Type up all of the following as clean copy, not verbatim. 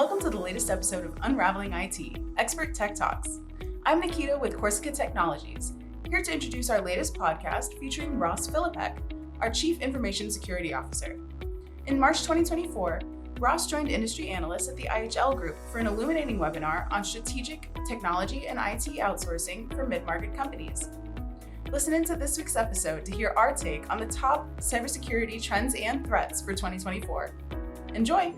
Welcome to the latest episode of Unraveling IT, Expert Tech Talks. I'm Nikita with Corsica Technologies, here to introduce our latest podcast featuring Ross Filipek, our Chief Information Security Officer. In March 2024, Ross joined industry analysts at the IHL Group for an illuminating webinar on strategic technology and IT outsourcing for mid-market companies. Listen into this week's episode to hear our take on the top cybersecurity trends and threats for 2024. Enjoy!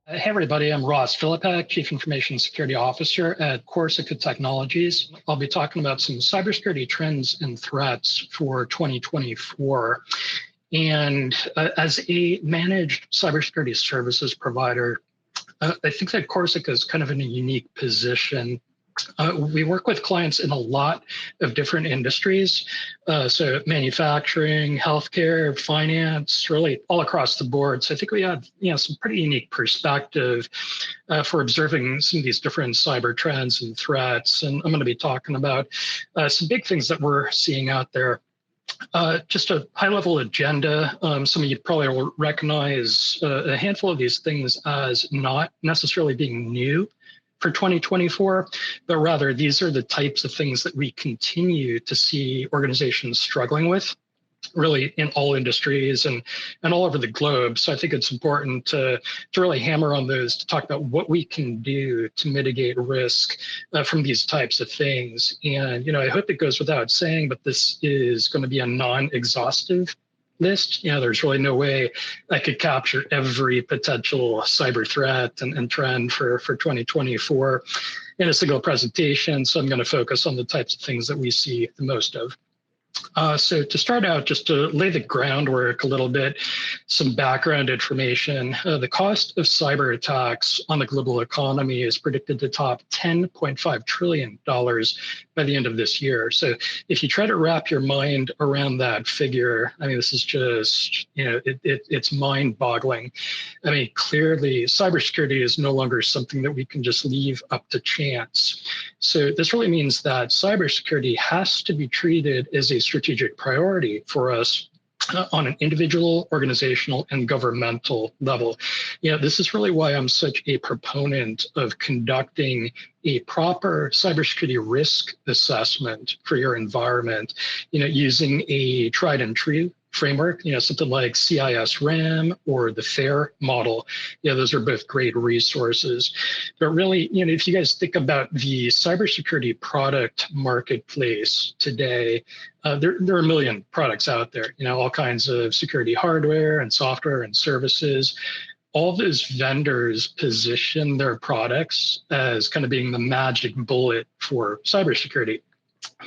Hey everybody, I'm Ross Filipek, Chief Information Security Officer at Corsica Technologies. I'll be talking about some cybersecurity trends and threats for 2024. And as a managed cybersecurity services provider, I think that Corsica is kind of in a unique position. We work with clients in a lot of different industries, so manufacturing, healthcare, finance, really all across the board. So I think we have some pretty unique perspective for observing some of these different cyber trends and threats. And I'm going to be talking about some big things that we're seeing out there. Just a high-level agenda. Some of you probably will recognize a handful of these things as not necessarily being new for 2024, but rather these are the types of things that we continue to see organizations struggling with, really in all industries and all over the globe. So I think it's important to really hammer on those, to talk about what we can do to mitigate risk from these types of things. And, I hope it goes without saying, but this is going to be a non-exhaustive list. There's really no way I could capture every potential cyber threat and trend for 2024 in a single presentation. So I'm going to focus on the types of things that we see the most of. So to start out, just to lay the groundwork a little bit, some background information. The cost of cyber attacks on the global economy is predicted to top $10.5 trillion by the end of this year. So if you try to wrap your mind around that figure, this is just, it's mind-boggling. Clearly, cybersecurity is no longer something that we can just leave up to chance. So this really means that cybersecurity has to be treated as a strategic priority for us on an individual, organizational, and governmental level. This is really why I'm such a proponent of conducting a proper cybersecurity risk assessment for your environment, using a tried and true framework, something like CIS RAM or the FAIR model. Those are both great resources. But really, if you guys think about the cybersecurity product marketplace today, there are a million products out there, all kinds of security hardware and software and services. All those vendors position their products as kind of being the magic bullet for cybersecurity.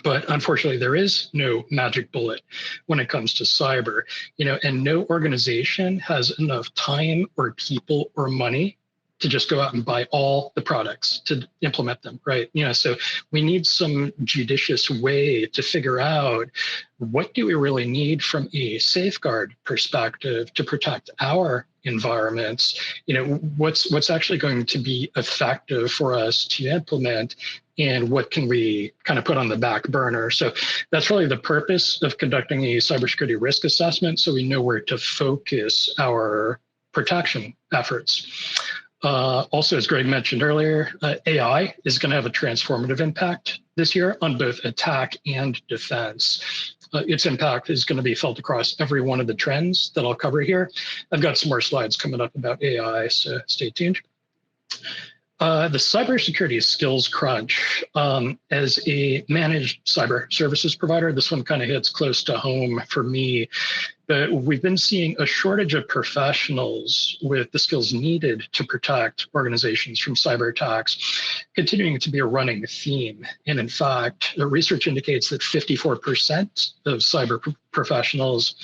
But unfortunately, there is no magic bullet when it comes to cyber, and no organization has enough time or people or money to just go out and buy all the products to implement them, right? So we need some judicious way to figure out, what do we really need from a safeguard perspective to protect our environments? What's actually going to be effective for us to implement, and what can we kind of put on the back burner? So that's really the purpose of conducting a cybersecurity risk assessment, so we know where to focus our protection efforts. Also, as Greg mentioned earlier, AI is going to have a transformative impact this year on both attack and defense. Its impact is going to be felt across every one of the trends that I'll cover here. I've got some more slides coming up about AI, so stay tuned. The cybersecurity skills crunch. As a managed cyber services provider, this one kind of hits close to home for me. But we've been seeing a shortage of professionals with the skills needed to protect organizations from cyber attacks, continuing to be a running theme. And in fact, the research indicates that 54% of cyber professionals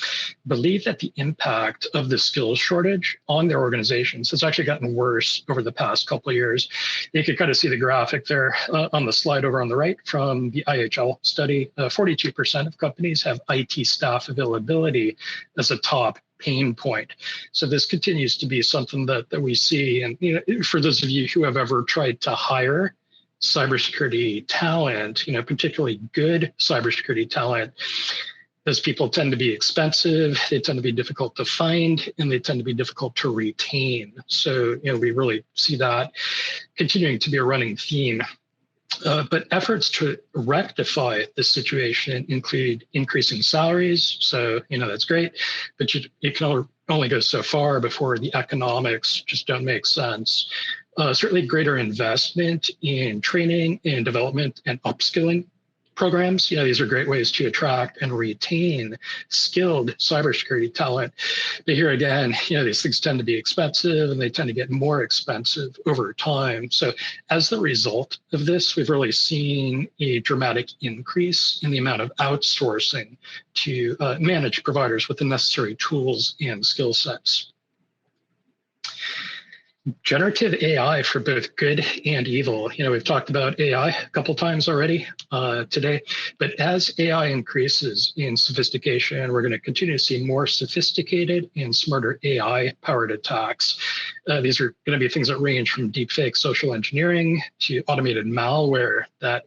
believe that the impact of the skills shortage on their organizations has actually gotten worse over the past couple of years. You can kind of see the graphic there on the slide over on the right from the IHL study. 42% of companies have IT staff availability as a top pain point. So this continues to be something that we see. And for those of you who have ever tried to hire cybersecurity talent, particularly good cybersecurity talent, those people tend to be expensive, they tend to be difficult to find, and they tend to be difficult to retain. So, we really see that continuing to be a running theme. But efforts to rectify this situation include increasing salaries. So, that's great, but you can only go so far before the economics just don't make sense. Certainly greater investment in training and development and upskilling programs. These are great ways to attract and retain skilled cybersecurity talent. But here again, these things tend to be expensive and they tend to get more expensive over time. So as the result of this, we've really seen a dramatic increase in the amount of outsourcing to manage providers with the necessary tools and skill sets. Generative AI for both good and evil. We've talked about AI a couple times already today, but as AI increases in sophistication, we're going to continue to see more sophisticated and smarter AI-powered attacks. These are going to be things that range from deepfake social engineering to automated malware that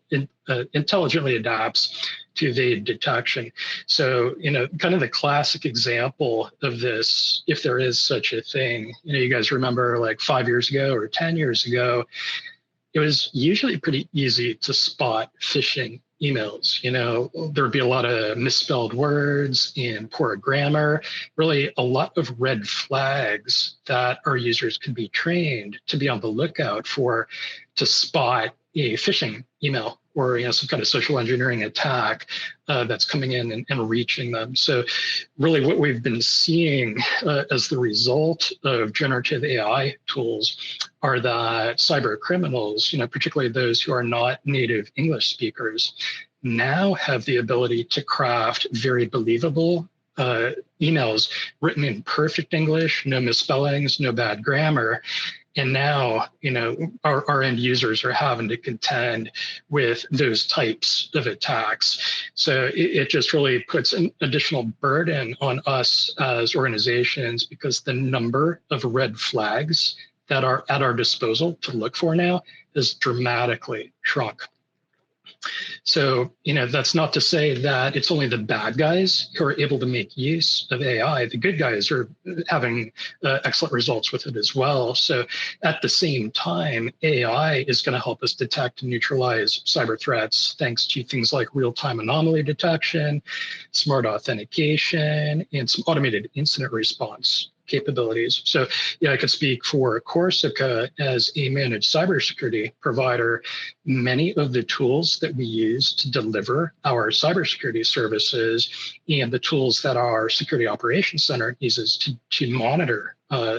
intelligently adapts to evade detection. So, kind of the classic example of this, if there is such a thing, you guys remember like 5 years ago or 10 years ago, it was usually pretty easy to spot phishing emails. There would be a lot of misspelled words and poor grammar, really a lot of red flags that our users could be trained to be on the lookout for to spot a phishing email or some kind of social engineering attack that's coming in and reaching them. So really what we've been seeing as the result of generative AI tools are that cyber criminals, particularly those who are not native English speakers, now have the ability to craft very believable emails written in perfect English, no misspellings, no bad grammar. And now, our end users are having to contend with those types of attacks. So it just really puts an additional burden on us as organizations because the number of red flags that are at our disposal to look for now has dramatically shrunk. So, that's not to say that it's only the bad guys who are able to make use of AI. The good guys are having excellent results with it as well. So at the same time, AI is going to help us detect and neutralize cyber threats thanks to things like real-time anomaly detection, smart authentication, and some automated incident response capabilities. So I could speak for Corsica as a managed cybersecurity provider. Many of the tools that we use to deliver our cybersecurity services and the tools that our security operations center uses to monitor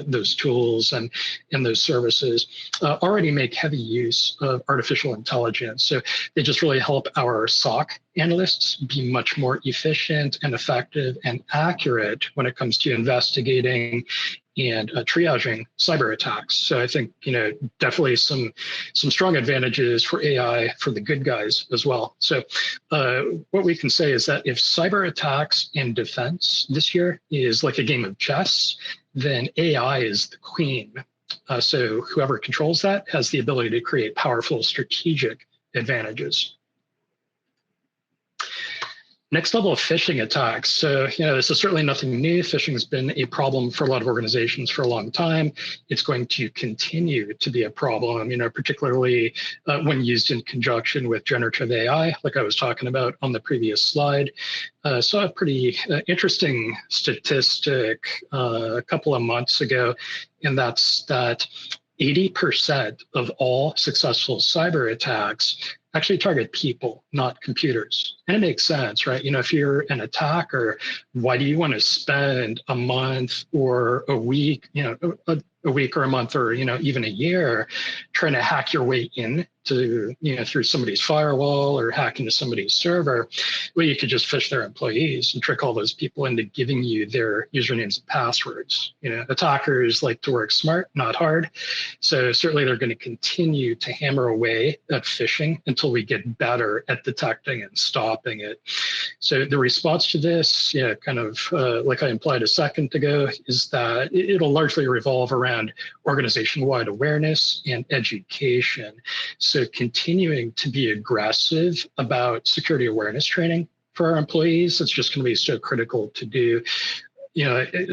those tools and those services already make heavy use of artificial intelligence. So they just really help our SOC analysts be much more efficient and effective and accurate when it comes to investigating and triaging cyber attacks. So I think, definitely some strong advantages for AI for the good guys as well. So what we can say is that if cyber attacks and defense this year is like a game of chess, then AI is the queen. So whoever controls that has the ability to create powerful strategic advantages. Next level of phishing attacks. So, this is certainly nothing new. Phishing has been a problem for a lot of organizations for a long time. It's going to continue to be a problem, particularly when used in conjunction with generative AI, like I was talking about on the previous slide. Saw a pretty interesting statistic a couple of months ago, and that's that 80% of all successful cyber attacks actually target people, not computers. And it makes sense, right? If you're an attacker, why do you want to spend a month or a week, a week or a month or, even a year trying to hack your way in to, through somebody's firewall or hack into somebody's server? Well, you could just phish their employees and trick all those people into giving you their usernames and passwords. Attackers like to work smart, not hard. So certainly they're going to continue to hammer away at phishing until we get better at detecting and stopping it. So the response to this, kind of like I implied a second ago, is that it'll largely revolve around organization-wide awareness and education. So continuing to be aggressive about security awareness training for our employees, it's just going to be so critical to do.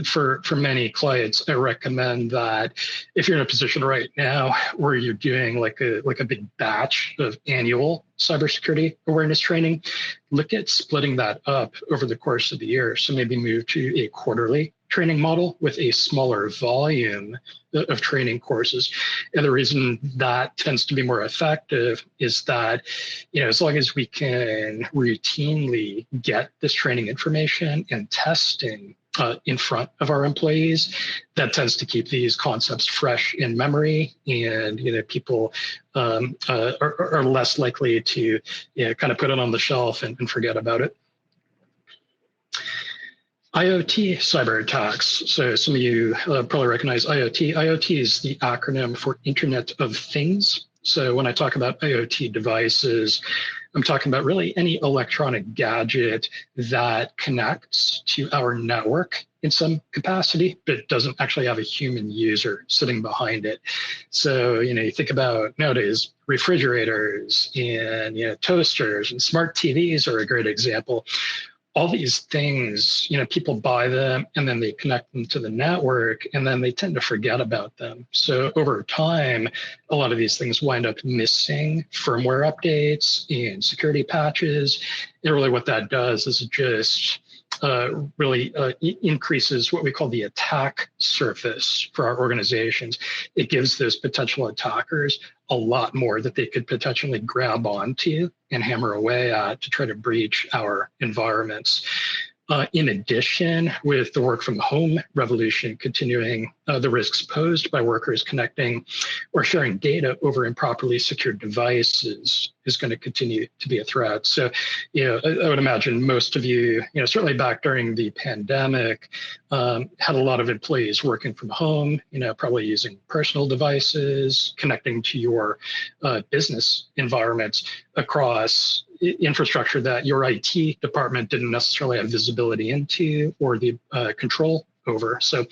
For many clients, I recommend that if you're in a position right now where you're doing like a big batch of annual cybersecurity awareness training, look at splitting that up over the course of the year. So maybe move to a quarterly training model with a smaller volume of training courses. And the reason that tends to be more effective is that, as long as we can routinely get this training information and testing in front of our employees, that tends to keep these concepts fresh in memory, and people are less likely to kind of put it on the shelf and forget about it. IoT cyber attacks. So some of you probably recognize IoT. IoT is the acronym for Internet of Things. So when I talk about IoT devices, I'm talking about really any electronic gadget that connects to our network in some capacity, but doesn't actually have a human user sitting behind it. So, you think about nowadays refrigerators and toasters and smart TVs are a great example. All these things, people buy them and then they connect them to the network and then they tend to forget about them. So over time, a lot of these things wind up missing firmware updates and security patches. And really what that does is it just really increases what we call the attack surface for our organizations. It gives those potential attackers a lot more that they could potentially grab onto and hammer away at to try to breach our environments. In addition, with the work from home revolution continuing, the risks posed by workers connecting or sharing data over improperly secured devices is going to continue to be a threat. So, I would imagine most of you, certainly back during the pandemic, had a lot of employees working from home, probably using personal devices, connecting to your business environments across infrastructure that your IT department didn't necessarily have visibility into or the control over. So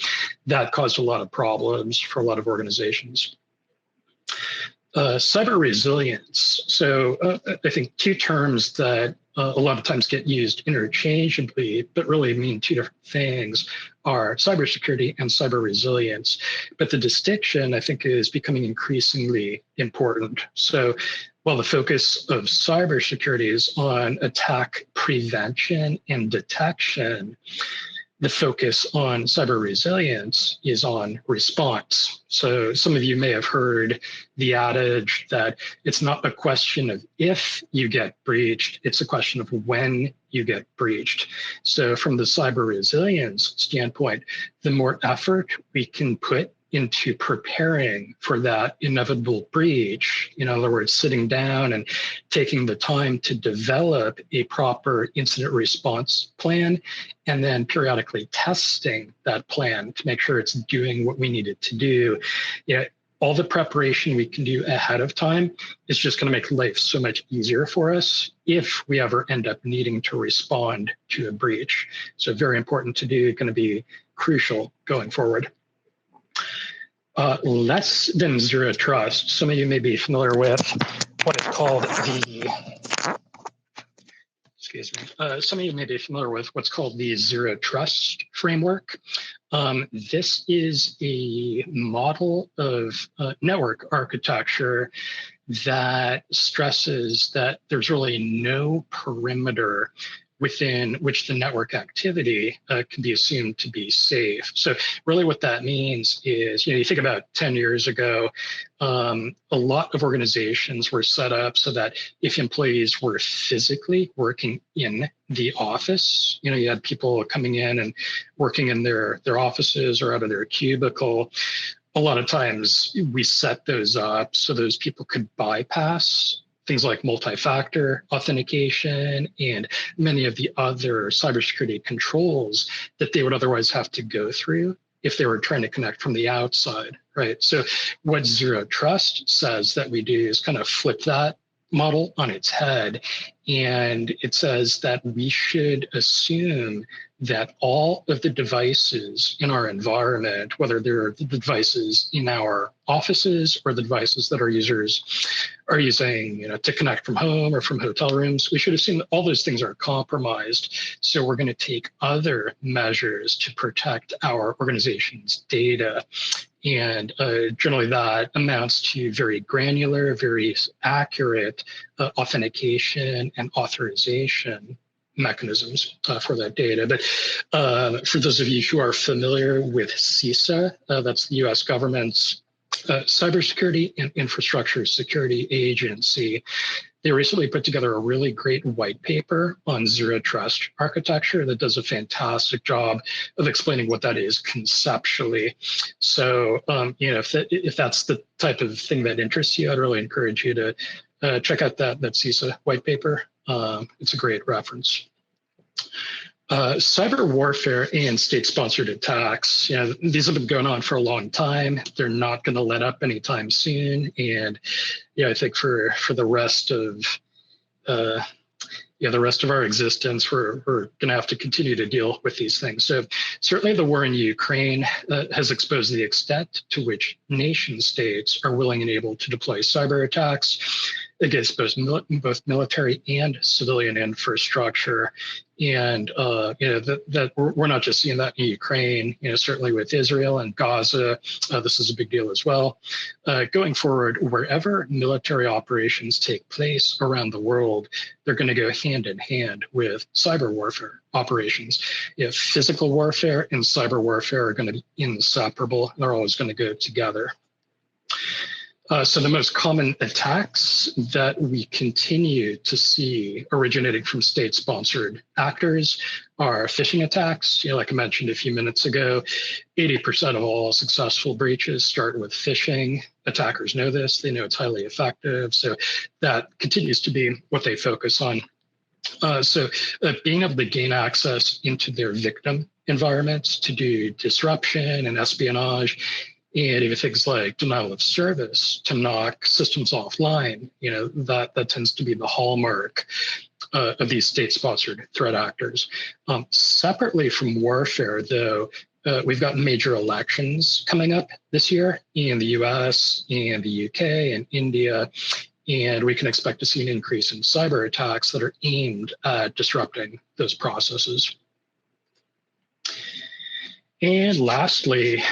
that caused a lot of problems for a lot of organizations. Cyber resilience. So I think two terms that a lot of times get used interchangeably, but really mean two different things, are cybersecurity and cyber resilience. But the distinction, I think, is becoming increasingly important. So while the focus of cybersecurity is on attack prevention and detection, the focus on cyber resilience is on response. So some of you may have heard the adage that it's not a question of if you get breached, it's a question of when you get breached. So from the cyber resilience standpoint, the more effort we can put into preparing for that inevitable breach, in other words, sitting down and taking the time to develop a proper incident response plan, and then periodically testing that plan to make sure it's doing what we need it to do. All the preparation we can do ahead of time is just going to make life so much easier for us if we ever end up needing to respond to a breach. So very important to do, going to be crucial going forward. Less than zero trust. Some of you may be familiar with what is called some of you may be familiar with what's called the zero trust framework. This is a model of network architecture that stresses that there's really no perimeter within which the network activity can be assumed to be safe. So really what that means is, you think about 10 years ago, a lot of organizations were set up so that if employees were physically working in the office, you had people coming in and working in their offices or out of their cubicle. A lot of times we set those up so those people could bypass things like multi-factor authentication and many of the other cybersecurity controls that they would otherwise have to go through if they were trying to connect from the outside, right? So what zero trust says that we do is kind of flip that model on its head. And it says that we should assume that all of the devices in our environment, whether they're the devices in our offices or the devices that our users are using, to connect from home or from hotel rooms, we should assume that all those things are compromised. So we're going to take other measures to protect our organization's data. And generally that amounts to very granular, very accurate authentication and authorization mechanisms for that data. But for those of you who are familiar with CISA, that's the US government's Cybersecurity and Infrastructure Security Agency, they recently put together a really great white paper on zero trust architecture that does a fantastic job of explaining what that is conceptually. So, if that's the type of thing that interests you, I'd really encourage you to check out that CISA white paper. It's a great reference. Cyber warfare and state-sponsored attacks, these have been going on for a long time. They're not going to let up anytime soon. And I think for the rest of the rest of our existence, we're going to have to continue to deal with these things. So certainly the war in Ukraine has exposed the extent to which nation states are willing and able to deploy cyber attacks against both military and civilian infrastructure. And that we're not just seeing that in Ukraine, certainly with Israel and Gaza, this is a big deal as well. Going forward, wherever military operations take place around the world, they're going to go hand in hand with cyber warfare operations. If physical warfare and cyber warfare are going to be inseparable, they're always going to go together. So the most common attacks that we continue to see originating from state-sponsored actors are phishing attacks. Like I mentioned a few minutes ago, 80% of all successful breaches start with phishing. Attackers know this. They know it's highly effective. So that continues to be what they focus on. So being able to gain access into their victim environments to do disruption and espionage, and even things like denial of service to knock systems offline, that tends to be the hallmark of these state-sponsored threat actors. Separately from warfare, though, we've got major elections coming up this year in the US and the UK and India, and we can expect to see an increase in cyber attacks that are aimed at disrupting those processes. And lastly,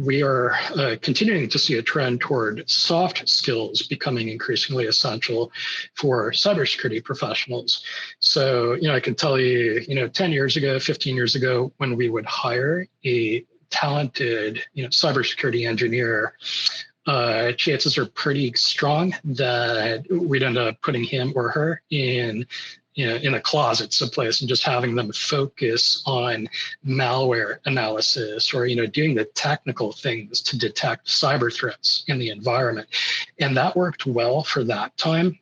we are continuing to see a trend toward soft skills becoming increasingly essential for cybersecurity professionals. So, I can tell you, 10 years ago, 15 years ago, when we would hire a talented, cybersecurity engineer, chances are pretty strong that we'd end up putting him or her in a closet someplace and just having them focus on malware analysis or, doing the technical things to detect cyber threats in the environment. And that worked well for that time.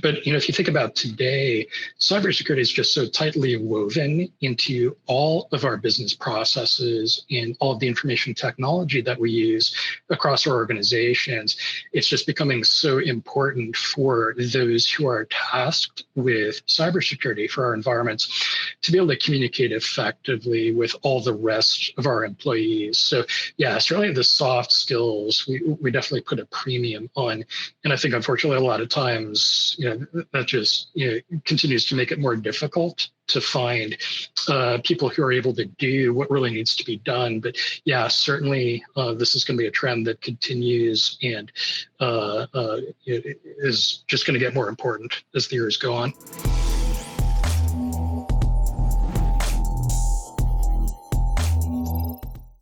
But, if you think about today, cybersecurity is just so tightly woven into all of our business processes and all of the information technology that we use across our organizations. It's just becoming so important for those who are tasked with cybersecurity for our environments to be able to communicate effectively with all the rest of our employees. So, yeah, certainly the soft skills, we definitely put a premium on. And I think, unfortunately, a lot of times, that just continues to make it more difficult to find people who are able to do what really needs to be done. But yeah, certainly this is going to be a trend that continues and is just going to get more important as the years go on.